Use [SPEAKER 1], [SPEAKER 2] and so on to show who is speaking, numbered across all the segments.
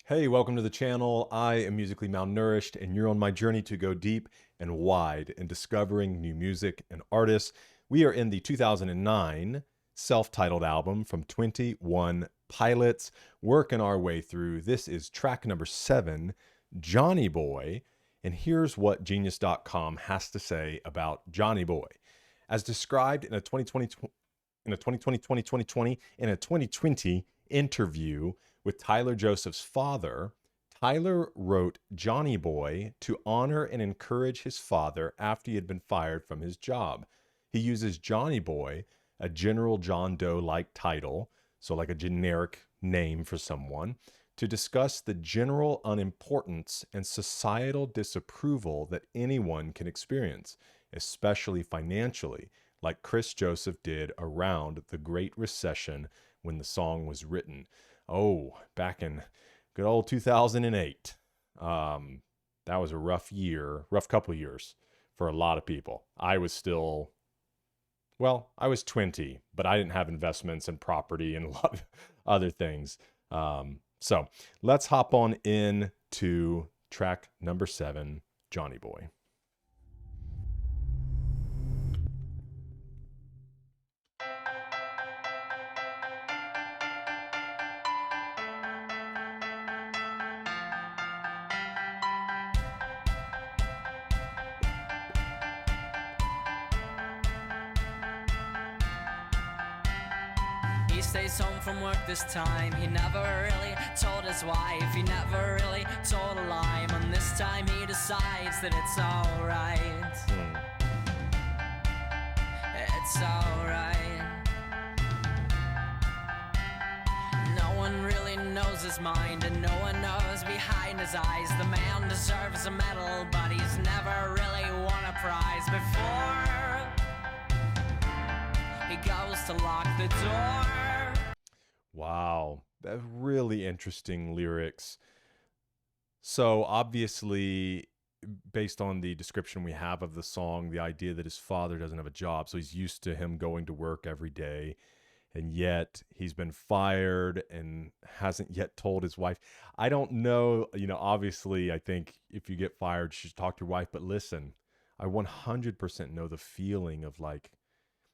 [SPEAKER 1] Hey, welcome to the channel. I am musically malnourished, and you're on my journey to go deep and wide in discovering new music and artists. We are in the 2009 self-titled album from 21 Pilots, working our way through. This is track number 7, Johnny Boy. And here's what Genius.com has to say about Johnny Boy. As described in a 2020 and a 2020 interview with Tyler Joseph's father, Tyler wrote Johnny Boy to honor and encourage his father after he had been fired from his job. He uses Johnny Boy, a general John Doe-like title, so like a generic name for someone, to discuss the general unimportance and societal disapproval that anyone can experience, especially financially, like Chris Joseph did around the Great Recession when the song was written. Oh, back in good old 2008. That was a rough couple years for a lot of people. I was 20, but I didn't have investments in property and a lot of other things. So let's hop on in to track number 7, Johnny Boy.
[SPEAKER 2] He stays home from work this time. He never really told his wife. He never really told a lie. And this time he decides that it's alright. It's alright. No one really knows his mind, and no one knows behind his eyes. The man deserves a medal, but he's never really won a prize before he goes to lock the door.
[SPEAKER 1] Wow, that's really interesting lyrics. So obviously, based on the description we have of the song, the idea that his father doesn't have a job, so he's used to him going to work every day, and yet he's been fired and hasn't yet told his wife. I don't know, obviously, I think if you get fired, you should talk to your wife, but listen, I 100% know the feeling of like,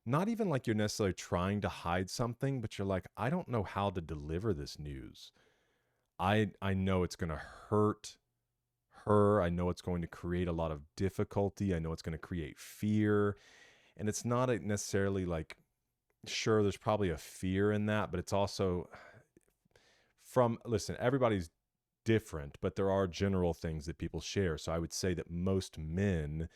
[SPEAKER 1] not even like you're necessarily trying to hide something, but you're like, I don't know how to deliver this news. I know it's going to hurt her. I know it's going to create a lot of difficulty. I know it's going to create fear. And it's not necessarily like, sure, there's probably a fear in that, but it's also listen, everybody's different, but there are general things that people share. So I would say that most men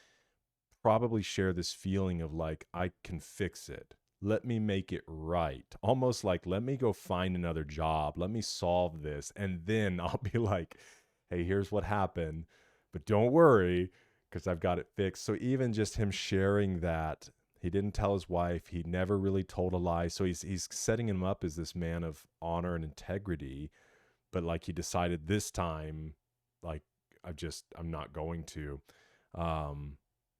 [SPEAKER 1] probably share this feeling of like, I can fix it. Let me make it right. Almost like, let me go find another job. Let me solve this. And then I'll be like, hey, here's what happened. But don't worry, because I've got it fixed. So even just him sharing that, he didn't tell his wife. He never really told a lie. So he's setting him up as this man of honor and integrity. But like he decided this time, like, I'm not going to.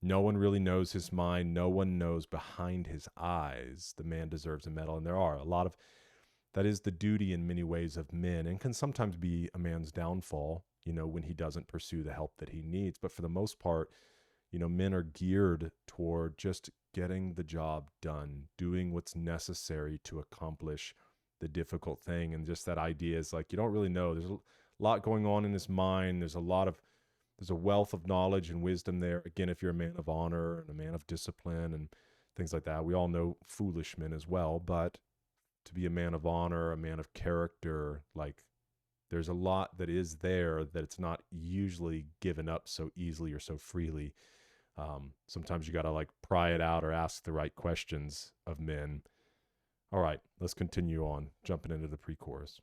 [SPEAKER 1] No one really knows his mind. No one knows behind his eyes. The man deserves a medal. And there are a lot of, that is the duty in many ways of men, and can sometimes be a man's downfall, when he doesn't pursue the help that he needs. But for the most part, men are geared toward just getting the job done, doing what's necessary to accomplish the difficult thing. And just that idea is like, you don't really know. There's a lot going on in his mind. There's a wealth of knowledge and wisdom there. Again, if you're a man of honor and a man of discipline and things like that, we all know foolish men as well, but to be a man of honor, a man of character, like there's a lot that is there that it's not usually given up so easily or so freely. Sometimes you got to like pry it out or ask the right questions of men. All right, let's continue on, jumping into the pre-chorus.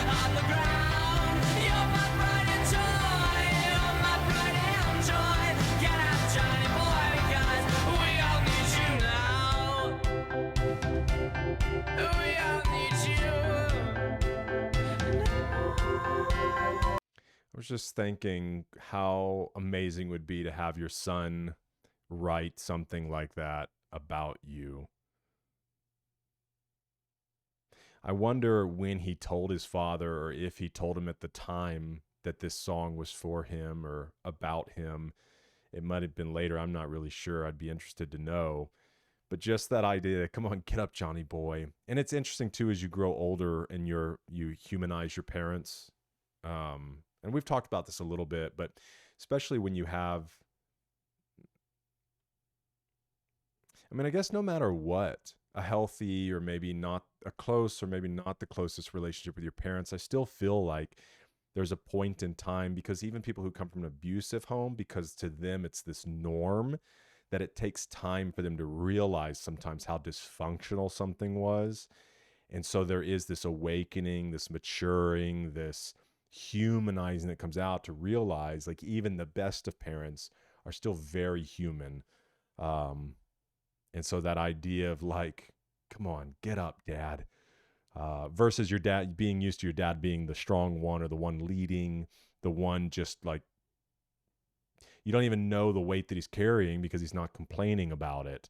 [SPEAKER 2] On the ground, you're my right into
[SPEAKER 1] just thinking how amazing it would be to have your son write something like that about you. I wonder when he told his father, or if he told him at the time that this song was for him or about him. It might have been later. I'm not really sure. I'd be interested to know. But just that idea, come on, get up, Johnny boy. And it's interesting too, as you grow older and you humanize your parents. And we've talked about this a little bit, but especially when you have, I mean, I guess no matter what, a healthy or maybe not a close or maybe not the closest relationship with your parents, I still feel like there's a point in time, because even people who come from an abusive home, because to them it's this norm, that it takes time for them to realize sometimes how dysfunctional something was. And so there is this awakening, this maturing, this humanizing that comes out to realize like even the best of parents are still very human. And so that idea of like, come on, get up, dad, versus your dad being used to your dad being the strong one or the one leading, the one just like, you don't even know the weight that he's carrying because he's not complaining about it.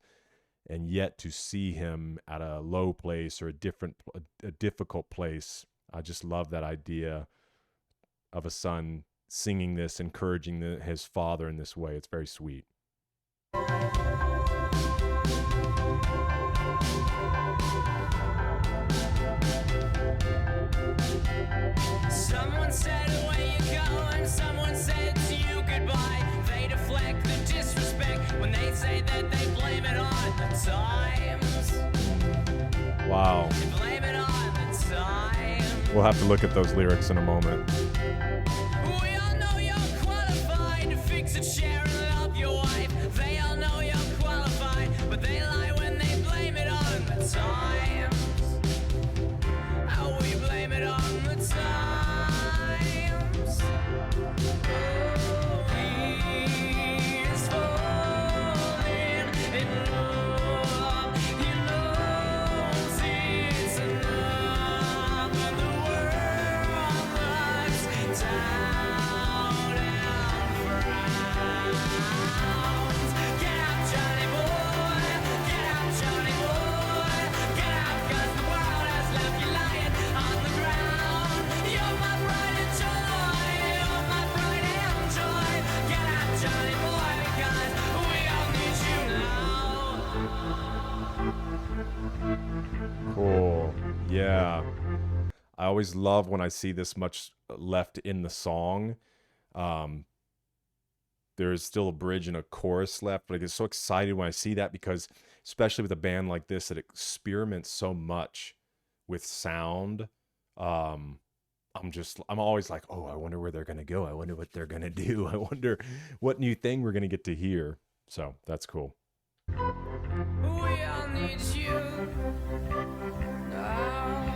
[SPEAKER 1] And yet to see him at a low place or a difficult place, I just love that idea of a son singing this, encouraging his father in this way. It's very sweet.
[SPEAKER 2] Someone said, where you going? Someone said to you goodbye. They deflect the disrespect when they say that they blame it on the times.
[SPEAKER 1] Wow.
[SPEAKER 2] They blame it on the times.
[SPEAKER 1] We'll have to look at those lyrics in a moment.
[SPEAKER 2] We all know you're qualified to fix a chair and love your wife. They all know you're qualified, but they lie when they blame it on the times. Oh, we blame it on the times.
[SPEAKER 1] Cool. Yeah. I always love when I see this much left in the song. There's still a bridge and a chorus left, but I get so excited when I see that, because especially with a band like this that experiments so much with sound, I'm always like, oh, I wonder where they're going to go. I wonder what they're going to do. I wonder what new thing we're going to get to hear. So that's cool.
[SPEAKER 2] We all need you now.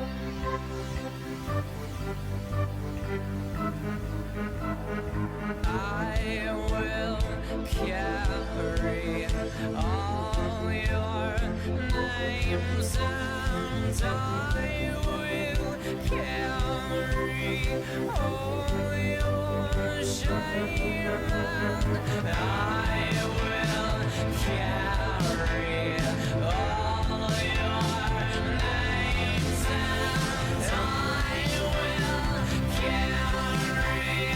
[SPEAKER 2] I will carry all your names, and I will carry all your shame, and I will carry all your names, and I will carry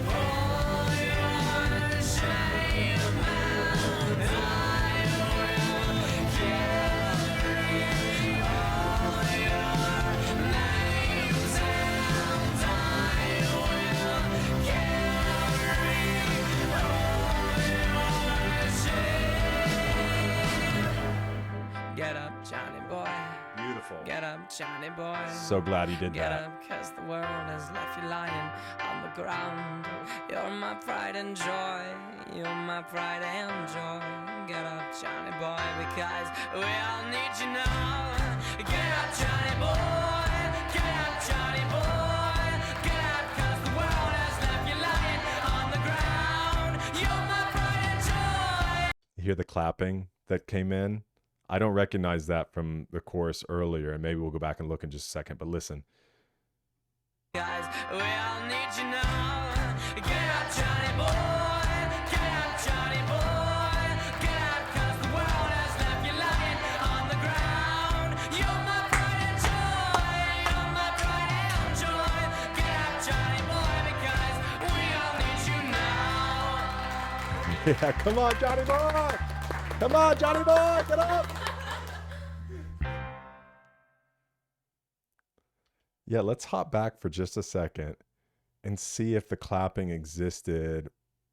[SPEAKER 2] all your shame, and I will carry all your names, and I will carry all your shame. Get up, Johnny boy.
[SPEAKER 1] Beautiful.
[SPEAKER 2] Get up, Johnny boy.
[SPEAKER 1] So glad he did
[SPEAKER 2] Get
[SPEAKER 1] that.
[SPEAKER 2] up, 'cause the world has left you lying on the ground. You're my pride and joy. You're my pride and joy. Get up, Johnny boy, because we all need you now. Get up, Johnny boy. Get up, Johnny boy. Get up, 'cause the world has left you lying on the ground. You're my pride and joy.
[SPEAKER 1] You hear the clapping that came in? I don't recognize that from the chorus earlier, and maybe we'll go back and look in just a second, but listen.
[SPEAKER 2] Guys, we all need you now. Get
[SPEAKER 1] Yeah, come on, Johnny boy! Come on, Johnny boy, get up! Yeah, let's hop back for just a second and see if the clapping existed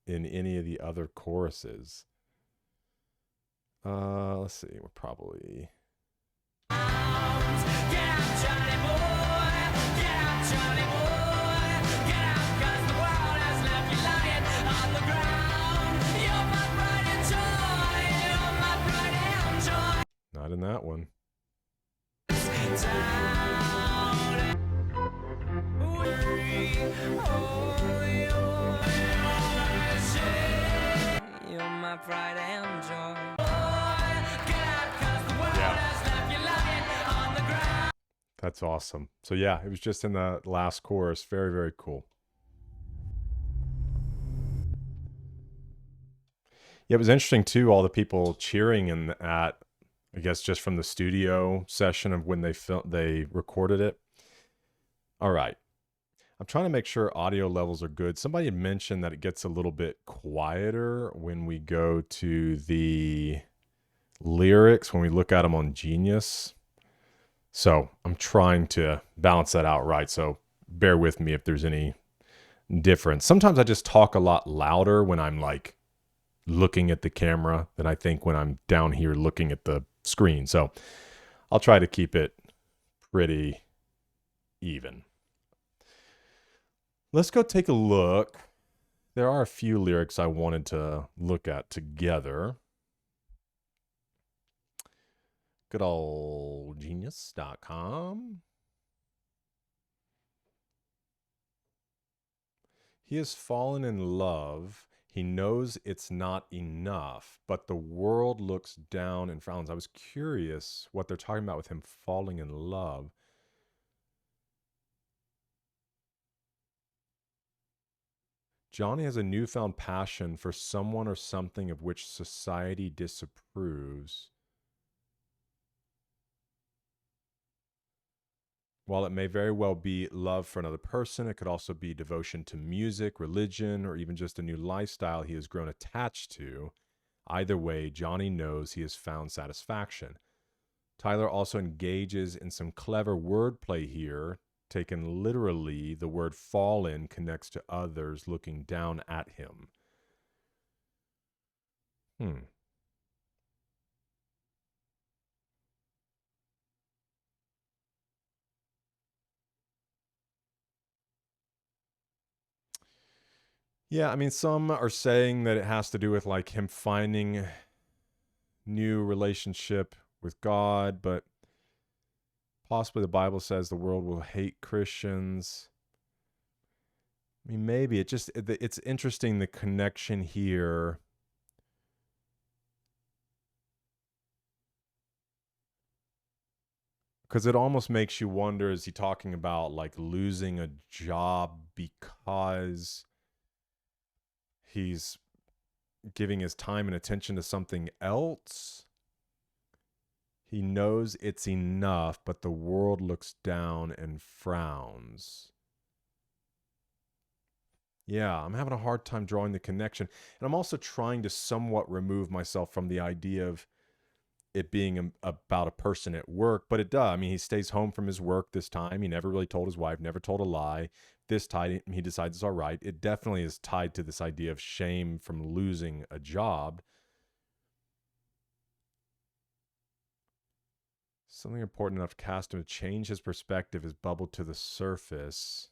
[SPEAKER 1] in any of the other choruses. Let's see. We're probably. Not in that one. You're my pride and joy. Yeah. That's awesome. So yeah, it was just in the last chorus. Very, very cool. Yeah, it was interesting too, all the people cheering in at, I guess, just from the studio session of when they recorded it. All right. I'm trying to make sure audio levels are good. Somebody had mentioned that it gets a little bit quieter when we go to the lyrics, when we look at them on Genius. So I'm trying to balance that out right. So bear with me if there's any difference. Sometimes I just talk a lot louder when I'm like looking at the camera than I think when I'm down here looking at the screen. So I'll try to keep it pretty even. Let's go take a look. There are a few lyrics I wanted to look at together. Good old genius.com. He has fallen in love. He knows it's not enough, but the world looks down and frowns. I was curious what they're talking about with him falling in love. Johnny has a newfound passion for someone or something of which society disapproves. While it may very well be love for another person, it could also be devotion to music, religion, or even just a new lifestyle he has grown attached to. Either way, Johnny knows he has found satisfaction. Tyler also engages in some clever wordplay here. Taken literally, the word fallen connects to others looking down at him. Yeah, I mean, some are saying that it has to do with like him finding new relationship with God, but possibly the Bible says the world will hate Christians. I mean, maybe it's interesting the connection here. Because it almost makes you wonder, is he talking about like losing a job because he's giving his time and attention to something else? He knows it's enough, but the world looks down and frowns. Yeah, I'm having a hard time drawing the connection. And I'm also trying to somewhat remove myself from the idea of it being about a person at work, but it does. I mean, he stays home from his work this time. He never really told his wife, never told a lie. This time, he decides it's all right. It definitely is tied to this idea of shame from losing a job. Something important enough to cast him to change his perspective has bubbled to the surface.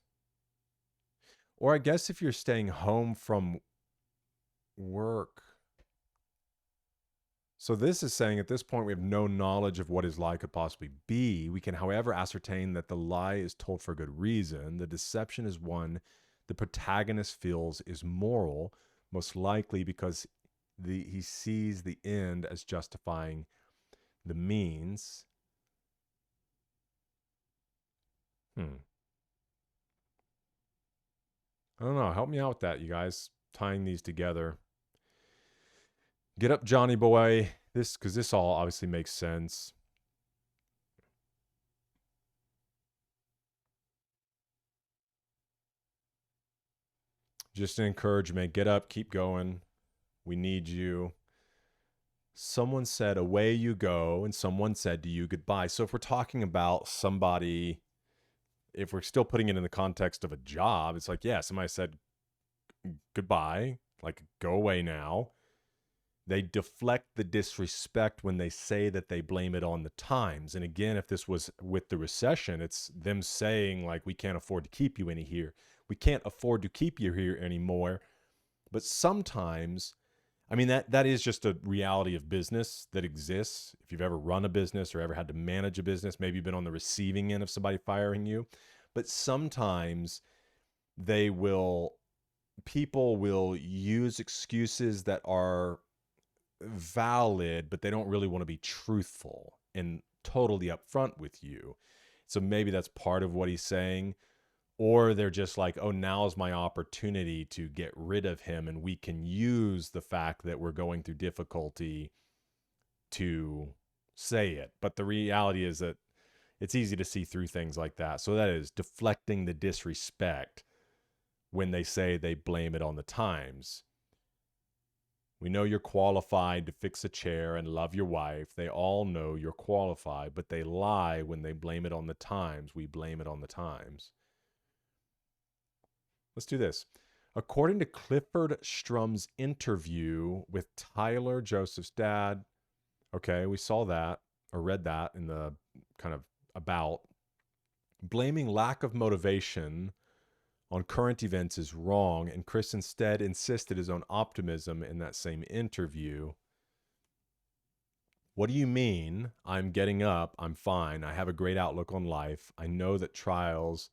[SPEAKER 1] Or I guess if you're staying home from work. So this is saying at this point we have no knowledge of what his lie could possibly be. We can, however, ascertain that the lie is told for good reason. The deception is one the protagonist feels is moral, most likely because he sees the end as justifying the means. I don't know. Help me out with that, you guys. Tying these together. Get up, Johnny boy. Because this all obviously makes sense. Just an encouragement. Get up, keep going. We need you. Someone said, away you go. And someone said to you, goodbye. So if we're talking about somebody, if we're still putting it in the context of a job, it's like, yeah, somebody said goodbye, like go away now. They deflect the disrespect when they say that they blame it on the times. And again, if this was with the recession, it's them saying like, we can't afford to keep you any here. We can't afford to keep you here anymore. But sometimes, I mean, that is just a reality of business that exists. If you've ever run a business or ever had to manage a business, maybe you've been on the receiving end of somebody firing you. But sometimes people will use excuses that are valid, but they don't really want to be truthful and totally upfront with you. So maybe that's part of what he's saying. Or they're just like, oh, now is my opportunity to get rid of him. And we can use the fact that we're going through difficulty to say it. But the reality is that it's easy to see through things like that. So that is deflecting the disrespect when they say they blame it on the times. We know you're qualified to fix a chair and love your wife. They all know you're qualified, but they lie when they blame it on the times. We blame it on the times. Let's do this. According to Clifford Strum's interview with Tyler, Joseph's dad, okay, we saw that or read that in the kind of about. Blaming lack of motivation on current events is wrong, and Chris instead insisted his own optimism in that same interview. What do you mean? I'm getting up. I'm fine. I have a great outlook on life. I know that trials,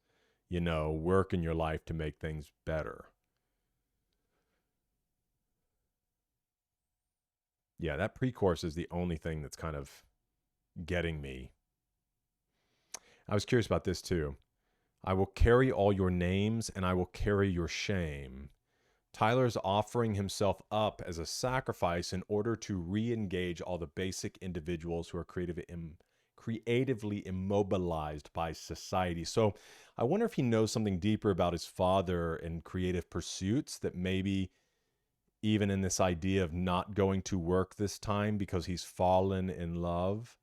[SPEAKER 1] work in your life to make things better. Yeah, that pre-chorus is the only thing that's kind of getting me. I was curious about this too. I will carry all your names and I will carry your shame. Tyler's offering himself up as a sacrifice in order to re-engage all the basic individuals who are creatively immobilized by society. So I wonder if he knows something deeper about his father and creative pursuits, that maybe even in this idea of not going to work this time because he's fallen in love,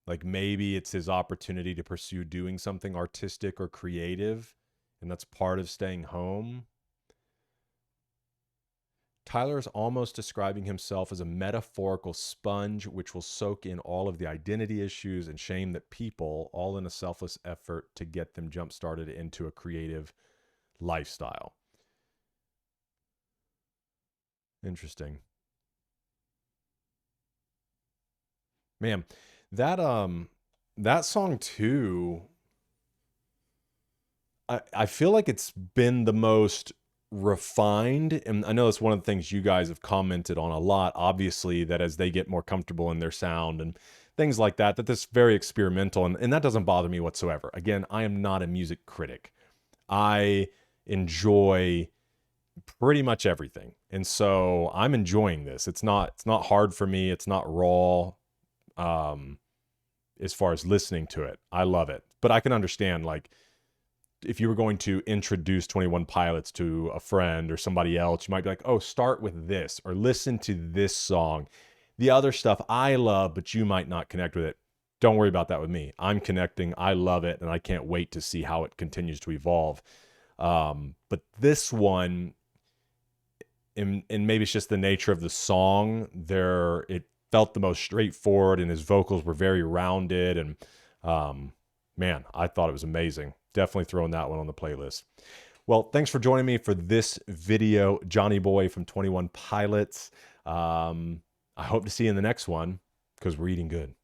[SPEAKER 1] like maybe it's his opportunity to pursue doing something artistic or creative, and that's part of staying home. Tyler is almost describing himself as a metaphorical sponge which will soak in all of the identity issues and shame that people, all in a selfless effort to get them jump-started into a creative lifestyle. Interesting. Man, that song too, I feel like it's been the most refined, and I know it's one of the things you guys have commented on a lot, obviously, that as they get more comfortable in their sound and things like that this is very experimental, and that doesn't bother me whatsoever. Again, I am not a music critic. I enjoy pretty much everything, and so I'm enjoying this. It's not hard for me. It's not raw. As far as listening to it, I love it, but I can understand, like, if you were going to introduce 21 Pilots to a friend or somebody else, you might be like, oh, start with this or listen to this song. The other stuff I love, but you might not connect with it. Don't worry about that with me. I'm connecting. I love it, and I can't wait to see how it continues to evolve. But this one, and maybe it's just the nature of the song, it felt the most straightforward, and his vocals were very rounded, and man, I thought it was amazing. Definitely throwing that one on the playlist. Well, thanks for joining me for this video, Johnny Boy from 21 Pilots. I hope to see you in the next one, because we're eating good.